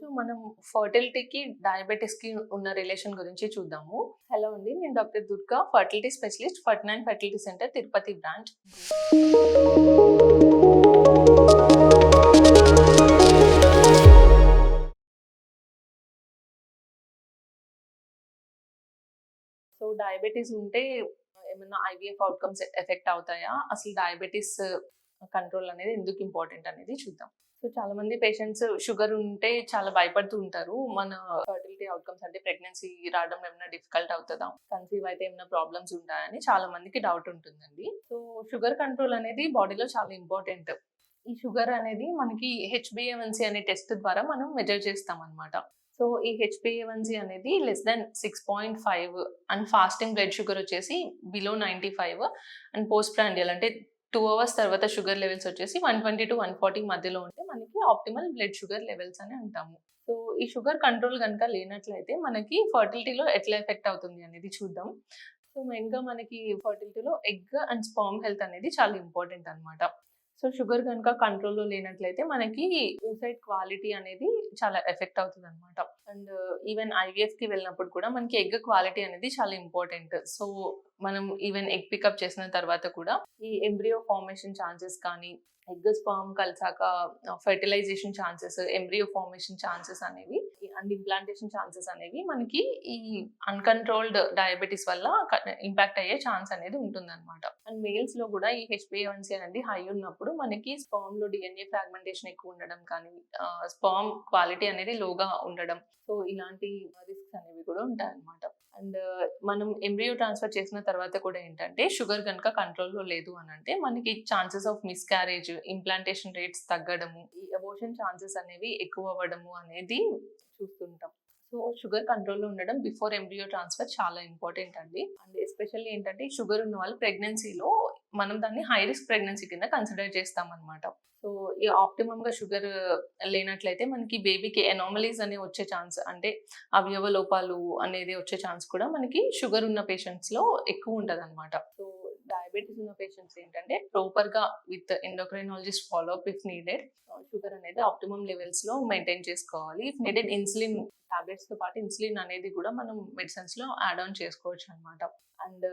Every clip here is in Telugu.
ఈరోజు మనం ఫర్టిలిటీకి, డయాబెటిస్‌కి ఉన్న రిలేషన్ గురించి చూద్దాము. హలో అండి. నేను doctor Durga, fertility specialist, 49 fertility centre, Tirupati branch. So, diabetes ఉంటే ఏమన్నా ఐవీఎఫ్ అవుట్‌కమ్స్ ఎఫెక్ట్ అవుతాయా? అసలు డయాబెటిస్ కంట్రోల్ అనేది ఎందుకు ఇంపార్టెంట్ అనేది చూద్దాం. సో, చాలామంది పేషెంట్స్ షుగర్ ఉంటే చాలా భయపడుతూ ఉంటారు. మన ఫర్టిలిటీ అవుట్‌కమ్స్ అంటే ప్రెగ్నెన్సీ రావడం ఏమైనా డిఫికల్ట్ అవుతదా? కన్సీవ్ అయితే ఏమైనా ప్రాబ్లమ్స్ ఉంటాయా? అని చాలా మందికి డౌట్ ఉంటుందండి. సో, షుగర్ కంట్రోల్ అనేది బాడీలో చాలా ఇంపార్టెంట్. ఈ షుగర్ అనేది మనకి హెచ్‌బీఏవన్సీ అనే టెస్ట్ ద్వారా మనం మెజర్ చేస్తామనమాట. సో, ఈ హెచ్‌బీఏవన్సీ అనేది less than 6.5 and fasting blood sugar వచ్చేసి బిలో 95 అండ్ పోస్ట్ ప్రాండియల్ అంటే 2 అవర్స్ తర్వాత షుగర్ లెవెల్స్ వచ్చేసి 120-140 మధ్యలో ఉంటే మనకి ఆప్టిమల్ బ్లడ్ షుగర్ లెవెల్స్ అని అంటాము. సో, ఈ షుగర్ కంట్రోల్ గనుక లేనట్లయితే మనకి ఫర్టిలిటీలో ఎట్లా ఎఫెక్ట్ అవుతుంది అనేది చూద్దాం. సో, మెయిన్‌గా మనకి ఫర్టిలిటీలో ఎగ్ అండ్ స్పెర్మ్ హెల్త్ అనేది చాలా ఇంపార్టెంట్ అన్నమాట. సో, షుగర్ గనుక కంట్రోల్‌లో లేనట్లయితే మనకి oocyte క్వాలిటీ అనేది చాలా ఎఫెక్ట్ అవుతదనమాట. అండ్ ఈవెన్ ఐవీఎఫ్‌కి వెళ్ళినప్పుడు కూడా మనకి ఎగ్ క్వాలిటీ అనేది చాలా ఇంపార్టెంట్. సో, మనం ఈవెన్ ఎగ్ పికప్ చేసిన తర్వాత కూడా ఈ ఎంబ్రియో ఫార్మేషన్ ఛాన్సెస్ కానీ, ఎగ్ స్పెర్మ్ కలిసాక fertilisation chances, embryo formation chances అనేవి అండ్ ఇంప్లాంటేషన్ ఛాన్సెస్ అనేవి మనకి ఈ అన్‌కంట్రోల్డ్ డయాబెటిస్ వల్ల ఇంపాక్ట్ అయ్యే ఛాన్స్ అనేది ఉంటుందన్నమాట. అండ్ మేల్స్‌లో కూడా ఈ హెచ్‌బీఏవన్సీ అనేది హై ఉన్నప్పుడు మనకి స్పెర్మ్‌లో డీఎన్ఏ ఫ్రాగ్మెంటేషన్ ఎక్కువ ఉండడం కానీ, స్పెర్మ్ క్వాలిటీ అనేది లోగా ఉండడం. సో, ఇలాంటి రిస్క్స్ అనేవి కూడా ఉంటాయన్నమాట. అండ్ మనం ఎంబ్రియో ట్రాన్స్‌ఫర్ చేసిన తర్వాత కూడా ఏంటంటే షుగర్ గనుక కంట్రోల్‌లో లేదు అనంటే మనకి chances of miscarriage, implantation rates తగ్గడము, ఈ అబార్షన్ ఛాన్సెస్ అనేవి ఎక్కువ అవ్వడము అనేది చూస్తుంటాం. సో, షుగర్ కంట్రోల్‌లో ఉండడం బిఫోర్ ఎంబ్రియో ట్రాన్స్‌ఫర్ చాలా ఇంపార్టెంట్ అండి. అండ్ ఎస్పెషల్లీ ఏంటంటే షుగర్ ఉన్న వాళ్ళు ప్రెగ్నెన్సీలో మనం దాన్ని హై రిస్క్ ప్రెగ్నెన్సీ కింద కన్సిడర్ చేస్తామనమాట. సో, ఈ ఆప్టిమమ్‌గా షుగర్ లేనట్లయితే మనకి బేబీకి ఎనామలీస్ అనేవి వచ్చే ఛాన్స్ అంటే అవయవ లోపాలు అనేది వచ్చే ఛాన్స్ కూడా మనకి షుగర్ ఉన్న పేషెంట్స్‌లో ఎక్కువ ఉంటదనమాట. సో, డయాబెటిస్ ఉన్న పేషెంట్స్ ఏంటంటే ప్రాపర్‌గా with endocrinologist follow up if needed sugar అనేది ఆప్టిమమ్ లెవెల్స్‌లో మెయింటైన్ చేసుకోవాలి. ఇఫ్ నీడెడ్ ఇన్సులిన్ టాబ్లెట్స్‌తో పాటు ఇన్సులిన్ అనేది కూడా మనం మెడిసిన్స్‌లో యాడ్ ఆన్ చేసుకోవచ్చనమాట. అండ్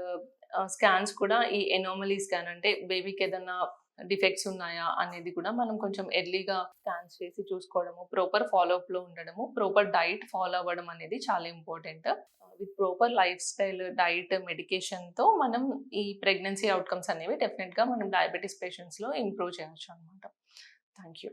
స్కాన్స్ కూడా ఈ ఎనామలీ స్కాన్ అంటే బేబీకి ఏదన్నా డిఫెక్ట్స్ ఉన్నాయా అనేది కూడా మనం కొంచెం ఎర్లీగా స్కాన్స్ చేసి చూసుకోవడము, ప్రాపర్ ఫాలో అప్‌లో ఉండడము, ప్రాపర్ డైట్ ఫాలో అవ్వడం అనేది చాలా important. With proper lifestyle, diet, మెడికేషన్‌తో మనం ఈ ప్రెగ్నెన్సీ అవుట్‌కమ్స్ అనేవి డెఫినిట్‌గా మనం డయాబెటిస్ పేషెంట్స్‌లో ఇంప్రూవ్ చేయొచ్చనమాట. Thank you.